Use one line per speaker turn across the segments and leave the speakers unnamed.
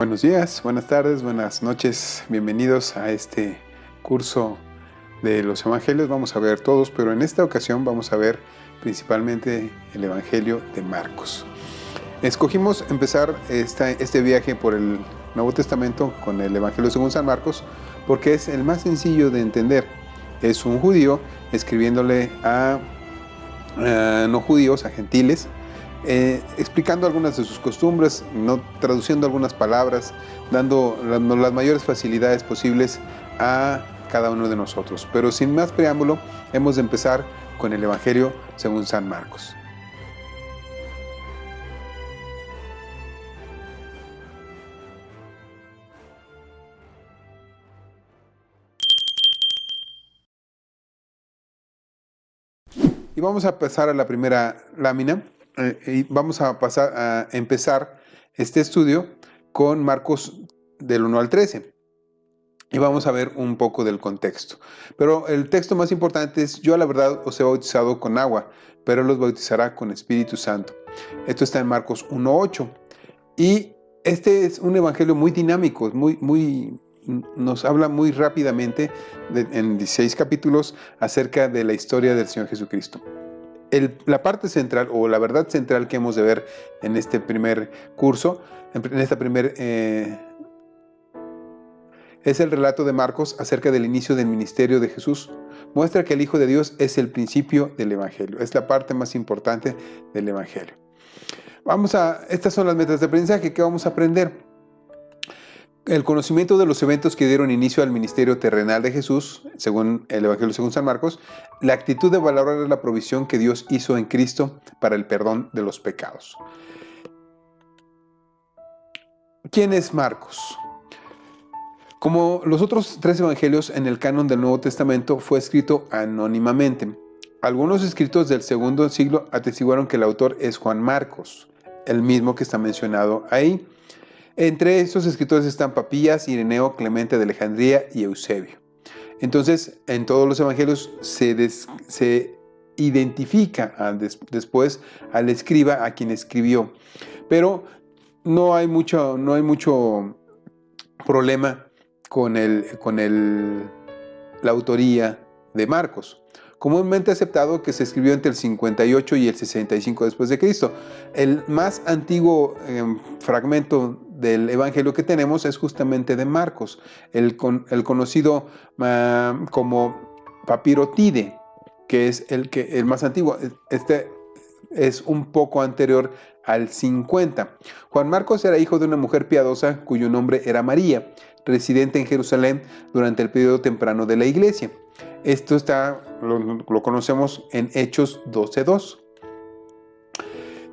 Buenos días, buenas tardes, buenas noches. Bienvenidos a este curso de los evangelios. Vamos a ver todos, pero en esta ocasión vamos a ver principalmente el evangelio de Marcos. Escogimos empezar este viaje por el Nuevo Testamento con el evangelio según San Marcos porque es el más sencillo de entender. Es un judío escribiéndole a no judíos, a gentiles, explicando algunas de sus costumbres, traduciendo algunas palabras, dando las mayores facilidades posibles a cada uno de nosotros. Pero sin más preámbulo, hemos de empezar con el Evangelio según San Marcos. Y vamos a pasar a la primera lámina y vamos a pasar a empezar este estudio con Marcos del 1 al 13. Y vamos a ver un poco del contexto. Pero el texto más importante es: yo a la verdad os he bautizado con agua, pero los bautizará con Espíritu Santo. Esto está en Marcos 1:8. Y este es un evangelio muy dinámico, nos habla muy rápidamente en 16 capítulos acerca de la historia del Señor Jesucristo. La parte central o la verdad central que hemos de ver en este primer curso, en esta primera es el relato de Marcos acerca del inicio del ministerio de Jesús. Muestra que el Hijo de Dios es el principio del Evangelio. Es la parte más importante del Evangelio. Estas son las metas de aprendizaje que vamos a aprender. El conocimiento de los eventos que dieron inicio al ministerio terrenal de Jesús, según el Evangelio según San Marcos. La actitud de valorar la provisión que Dios hizo en Cristo para el perdón de los pecados. ¿Quién es Marcos? Como los otros tres evangelios en el canon del Nuevo Testamento, fue escrito anónimamente. Algunos escritos del segundo siglo atestiguaron que el autor es Juan Marcos, el mismo que está mencionado ahí. Entre estos escritores están Papías, Ireneo, Clemente de Alejandría y Eusebio. Entonces, en todos los evangelios se identifica después al escriba, a quien escribió. Pero no hay mucho problema con la autoría de Marcos. Comúnmente aceptado que se escribió entre el 58 y el 65 después de Cristo. El más antiguo fragmento del evangelio que tenemos es justamente de Marcos, el conocido como Papirotide, que es el más antiguo. Este es un poco anterior al 50. Juan Marcos era hijo de una mujer piadosa cuyo nombre era María, residente en Jerusalén durante el periodo temprano de la iglesia. Esto lo conocemos en Hechos 12:2.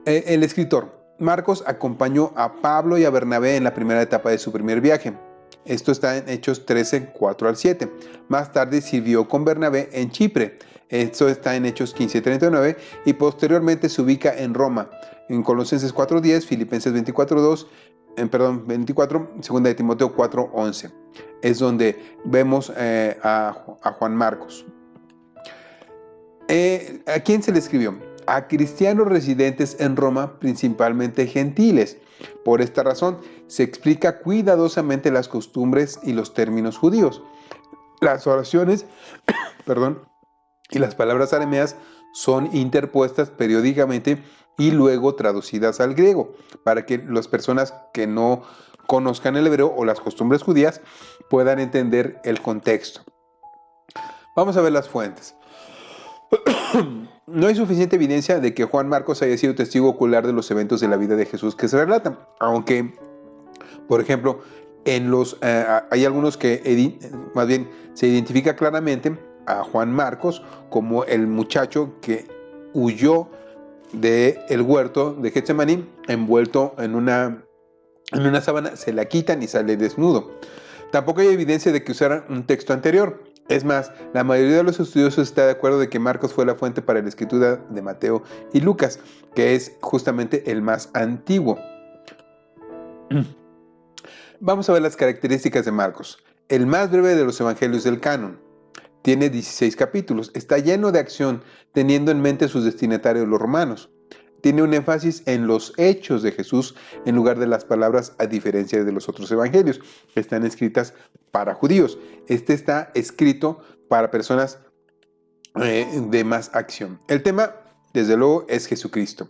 El escritor Marcos acompañó a Pablo y a Bernabé en la primera etapa de su primer viaje. Esto está en Hechos 13:4 al 7. Más tarde sirvió con Bernabé en Chipre. Esto está en Hechos 15:39 y posteriormente se ubica en Roma, en Colosenses 4:10, Filipenses 24:24, 2 de Timoteo 4:11. Es donde vemos a Juan Marcos. ¿A quién se le escribió? A cristianos residentes en Roma, principalmente gentiles. Por esta razón, se explica cuidadosamente las costumbres y los términos judíos. Las oraciones, y las palabras arameas son interpuestas periódicamente y luego traducidas al griego, para que las personas que no conozcan el hebreo o las costumbres judías puedan entender el contexto. Vamos a ver las fuentes. No hay suficiente evidencia de que Juan Marcos haya sido testigo ocular de los eventos de la vida de Jesús que se relatan, aunque, por ejemplo, hay algunos que más bien se identifica claramente a Juan Marcos como el muchacho que huyó del huerto de Getsemaní envuelto en una sábana, se la quitan y sale desnudo. Tampoco hay evidencia de que usaran un texto anterior. Es más, la mayoría de los estudiosos está de acuerdo de que Marcos fue la fuente para la escritura de Mateo y Lucas, que es justamente el más antiguo. Vamos a ver las características de Marcos. El más breve de los evangelios del canon. Tiene 16 capítulos. Está lleno de acción, teniendo en mente sus destinatarios los romanos. tiene un énfasis en los hechos de Jesús en lugar de las palabras, a diferencia de los otros evangelios que están escritas para judíos. Este está escrito para personas de más acción. El tema, desde luego, es Jesucristo.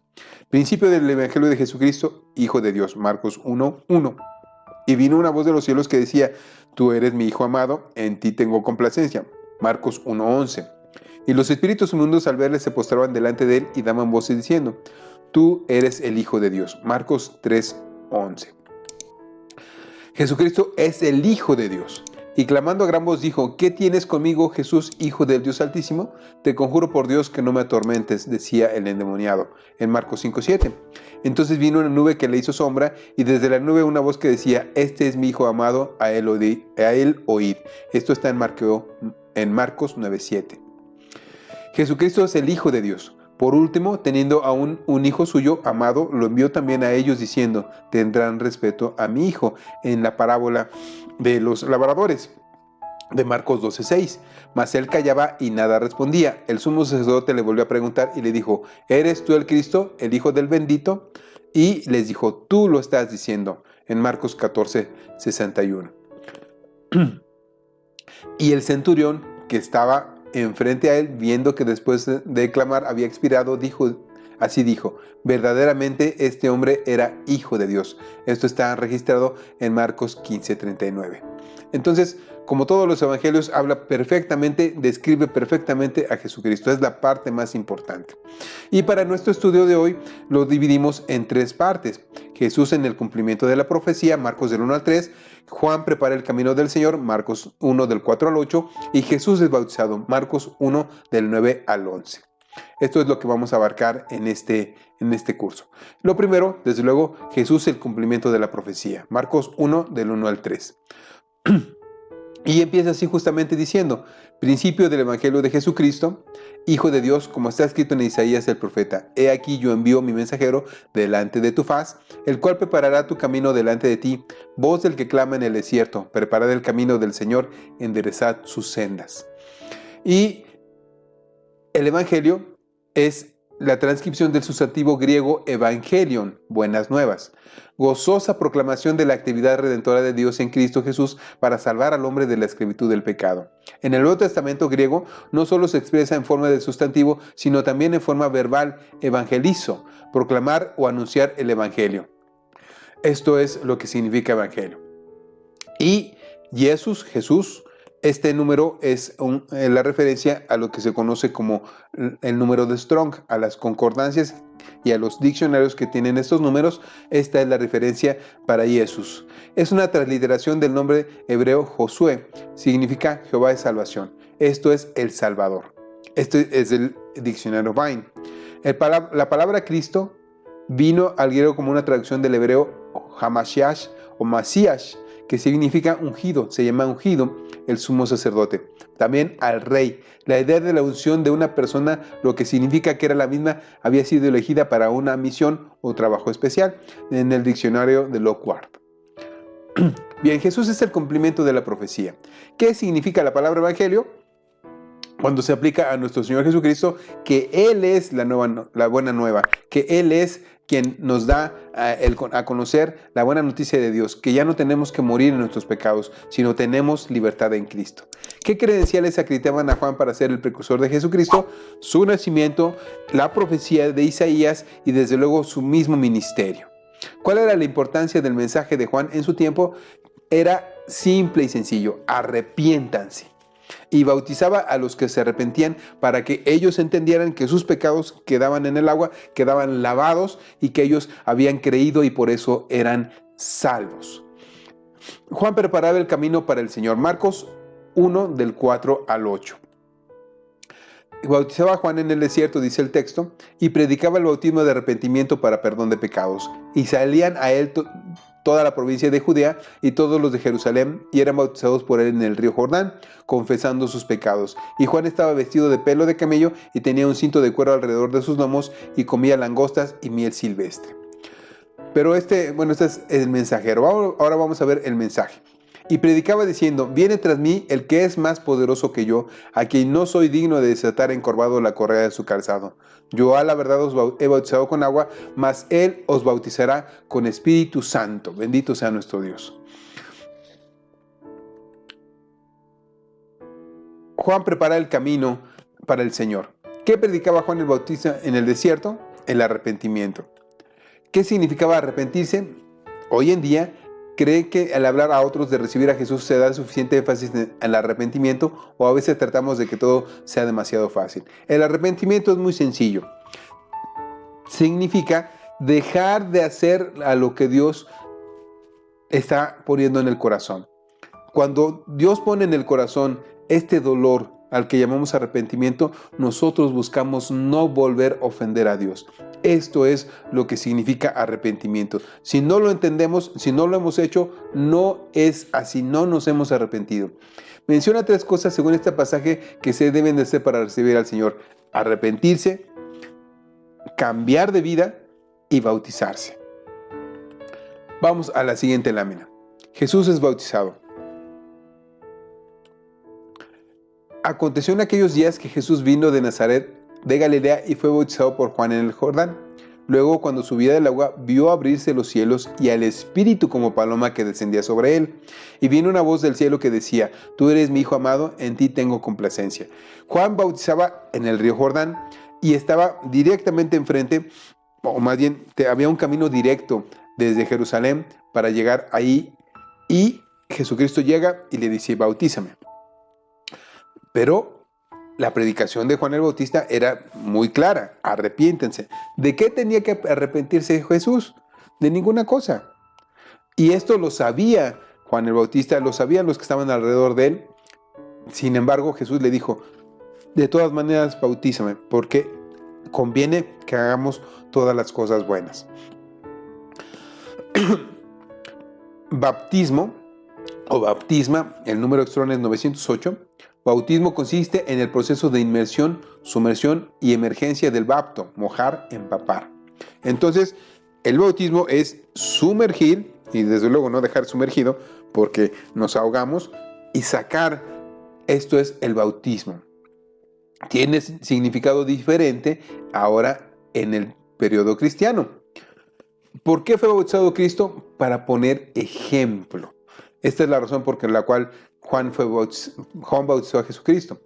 Principio del Evangelio de Jesucristo, Hijo de Dios, Marcos 1:1. Y vino una voz de los cielos que decía: tú eres mi Hijo amado, en ti tengo complacencia. Marcos 1:11. Y los espíritus inmundos al verle se postraban delante de él y daban voces diciendo: tú eres el Hijo de Dios. Marcos 3:11. Jesucristo es el Hijo de Dios. Y clamando a gran voz dijo: ¿qué tienes conmigo, Jesús, Hijo del Dios Altísimo? Te conjuro por Dios que no me atormentes, decía el endemoniado, en Marcos 5:7. Entonces vino una nube que le hizo sombra, y desde la nube una voz que decía: este es mi Hijo amado, a él oíd. Esto está en Marcos 9:7. Jesucristo es el Hijo de Dios. Por último, teniendo aún un hijo suyo amado, lo envió también a ellos diciendo: tendrán respeto a mi hijo, en la parábola de los labradores de Marcos 12:6. Mas él callaba y nada respondía. El sumo sacerdote le volvió a preguntar y le dijo: ¿eres tú el Cristo, el Hijo del bendito? Y les dijo: tú lo estás diciendo, en Marcos 14:61. Y el centurión, que estaba enfrente a él, viendo que después de clamar había expirado, dijo: verdaderamente este hombre era Hijo de Dios. Esto está registrado en Marcos 15:39. Entonces, como todos los evangelios, habla perfectamente, describe perfectamente a Jesucristo. Es la parte más importante. Y para nuestro estudio de hoy lo dividimos en tres partes. Jesús en el cumplimiento de la profecía, Marcos del 1 al 3. Juan prepara el camino del Señor, Marcos 1 del 4 al 8. Y Jesús es bautizado, Marcos 1 del 9 al 11. Esto es lo que vamos a abarcar en este curso. Lo primero, desde luego, Jesús el cumplimiento de la profecía, Marcos 1 del 1 al 3. Y empieza así justamente diciendo: principio del Evangelio de Jesucristo, Hijo de Dios, como está escrito en Isaías el profeta: he aquí yo envío mi mensajero delante de tu faz, el cual preparará tu camino delante de ti. Voz del que clama en el desierto: preparad el camino del Señor, enderezad sus sendas. Y el Evangelio es la transcripción del sustantivo griego evangelion, buenas nuevas, gozosa proclamación de la actividad redentora de Dios en Cristo Jesús para salvar al hombre de la esclavitud del pecado. En el Nuevo Testamento griego no solo se expresa en forma de sustantivo, sino también en forma verbal, evangelizo, proclamar o anunciar el evangelio. Esto es lo que significa evangelio. Y Jesús, este número es la referencia a lo que se conoce como el número de Strong, a las concordancias y a los diccionarios que tienen estos números. Esta es la referencia para Jesús. Es una transliteración del nombre hebreo Josué, significa Jehová es salvación. Esto es el Salvador. Este es el diccionario Vine. La palabra Cristo vino al griego como una traducción del hebreo Hamashiach o Masías, que significa ungido, se llama ungido el sumo sacerdote. También al rey. La idea de la unción de una persona, lo que significa que era la misma, había sido elegida para una misión o trabajo especial, en el diccionario de Lockhart. Bien, Jesús es el cumplimiento de la profecía. ¿Qué significa la palabra evangelio? Cuando se aplica a nuestro Señor Jesucristo, que Él es la buena nueva, que Él es quien nos da a conocer la buena noticia de Dios, que ya no tenemos que morir en nuestros pecados, sino tenemos libertad en Cristo. ¿Qué credenciales acreditaban a Juan para ser el precursor de Jesucristo? Su nacimiento, la profecía de Isaías y desde luego su mismo ministerio. ¿Cuál era la importancia del mensaje de Juan en su tiempo? Era simple y sencillo: arrepiéntanse. Y bautizaba a los que se arrepentían para que ellos entendieran que sus pecados quedaban en el agua, quedaban lavados y que ellos habían creído y por eso eran salvos. Juan preparaba el camino para el Señor. Marcos 1 del 4 al 8. Bautizaba a Juan en el desierto, dice el texto, y predicaba el bautismo de arrepentimiento para perdón de pecados. Y salían a él toda la provincia de Judea y todos los de Jerusalén, y eran bautizados por él en el río Jordán, confesando sus pecados. Y Juan estaba vestido de pelo de camello y tenía un cinto de cuero alrededor de sus lomos y comía langostas y miel silvestre. Pero este es el mensajero. Ahora vamos a ver el mensaje. Y predicaba diciendo: viene tras mí el que es más poderoso que yo, a quien no soy digno de desatar encorvado la correa de su calzado. Yo a la verdad os he bautizado con agua, mas él os bautizará con Espíritu Santo. Bendito sea nuestro Dios. Juan prepara el camino para el Señor. ¿Qué predicaba Juan el Bautista en el desierto? El arrepentimiento. ¿Qué significaba arrepentirse? Hoy en día, cree que al hablar a otros de recibir a Jesús se da suficiente énfasis en el arrepentimiento, o a veces tratamos de que todo sea demasiado fácil. El arrepentimiento es muy sencillo. Significa dejar de hacer a lo que Dios está poniendo en el corazón. Cuando Dios pone en el corazón este dolor al que llamamos arrepentimiento, nosotros buscamos no volver a ofender a Dios. Esto es lo que significa arrepentimiento. Si no lo entendemos, si no lo hemos hecho, no es así, no nos hemos arrepentido. Menciona 3 cosas según este pasaje que se deben de hacer para recibir al Señor: arrepentirse, cambiar de vida y bautizarse. Vamos a la siguiente lámina. Jesús es bautizado. Aconteció en aquellos días que Jesús vino de Nazaret de Galilea y fue bautizado por Juan en el Jordán. Luego, cuando subía del agua, vio abrirse los cielos y al Espíritu como paloma que descendía sobre él. Y vino una voz del cielo que decía: Tú eres mi Hijo amado, en ti tengo complacencia. Juan bautizaba en el río Jordán y estaba directamente enfrente, o más bien había un camino directo desde Jerusalén para llegar ahí, y Jesucristo llega y le dice: bautízame. Pero la predicación de Juan el Bautista era muy clara: arrepiéntense. ¿De qué tenía que arrepentirse Jesús? De ninguna cosa. Y esto lo sabía Juan el Bautista, lo sabían los que estaban alrededor de él. Sin embargo, Jesús le dijo: de todas maneras, bautízame, porque conviene que hagamos todas las cosas buenas. Baptismo o baptisma, el número extraño es 908. Bautismo consiste en el proceso de inmersión, sumersión y emergencia del bapto, mojar, empapar. Entonces, el bautismo es sumergir, y desde luego no dejar sumergido porque nos ahogamos, y sacar. Esto es el bautismo. Tiene significado diferente ahora en el periodo cristiano. ¿Por qué fue bautizado Cristo? Para poner ejemplo. Esta es la razón por la cual Juan bautizó a Jesucristo.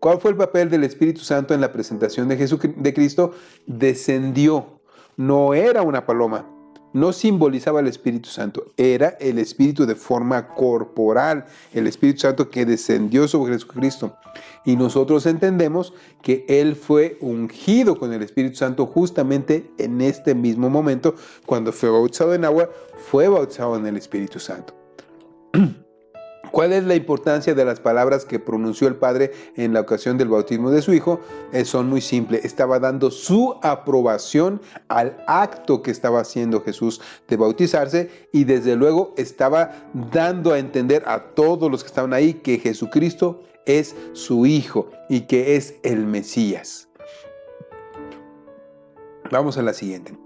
¿Cuál fue el papel del Espíritu Santo en la presentación de Cristo? Descendió. No era una paloma. No simbolizaba el Espíritu Santo. Era el Espíritu de forma corporal. El Espíritu Santo que descendió sobre Jesucristo. Y nosotros entendemos que Él fue ungido con el Espíritu Santo justamente en este mismo momento. Cuando fue bautizado en agua, fue bautizado en el Espíritu Santo. ¿Cuál es la importancia de las palabras que pronunció el Padre en la ocasión del bautismo de su Hijo? Son muy simples. Estaba dando su aprobación al acto que estaba haciendo Jesús de bautizarse, y desde luego estaba dando a entender a todos los que estaban ahí que Jesucristo es su Hijo y que es el Mesías. Vamos a la siguiente.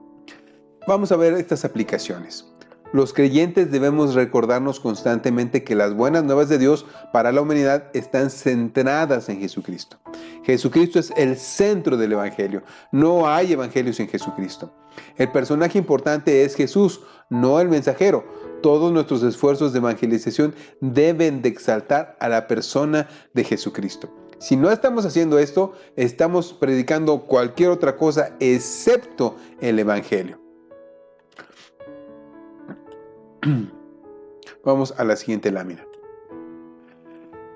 Vamos a ver estas aplicaciones. Los creyentes debemos recordarnos constantemente que las buenas nuevas de Dios para la humanidad están centradas en Jesucristo. Jesucristo es el centro del Evangelio. No hay evangelios sin Jesucristo. El personaje importante es Jesús, no el mensajero. Todos nuestros esfuerzos de evangelización deben de exaltar a la persona de Jesucristo. Si no estamos haciendo esto, estamos predicando cualquier otra cosa excepto el Evangelio. Vamos a la siguiente lámina.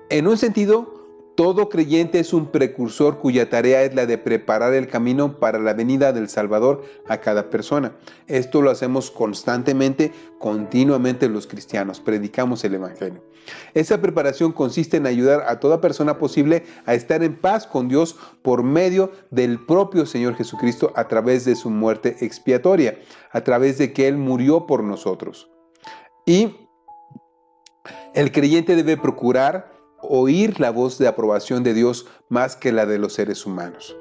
En un sentido, todo creyente es un precursor cuya tarea es la de preparar el camino para la venida del Salvador a cada persona. Esto lo hacemos constantemente, continuamente los cristianos, predicamos el Evangelio. Esa preparación consiste en ayudar a toda persona posible a estar en paz con Dios por medio del propio Señor Jesucristo a través de su muerte expiatoria, a través de que Él murió por nosotros. Y el creyente debe procurar oír la voz de aprobación de Dios más que la de los seres humanos.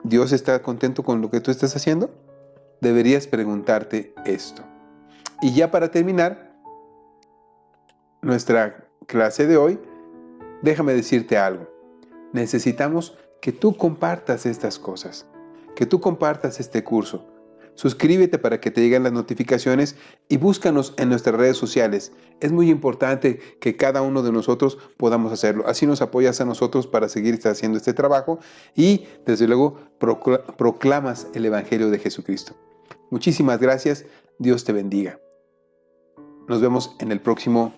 ¿Dios está contento con lo que tú estás haciendo? Deberías preguntarte esto. Y ya para terminar, nuestra clase de hoy, déjame decirte algo. Necesitamos que tú compartas estas cosas, que tú compartas este curso. Suscríbete para que te lleguen las notificaciones y búscanos en nuestras redes sociales. Es muy importante que cada uno de nosotros podamos hacerlo. Así nos apoyas a nosotros para seguir haciendo este trabajo y, desde luego, proclamas el Evangelio de Jesucristo. Muchísimas gracias. Dios te bendiga. Nos vemos en el próximo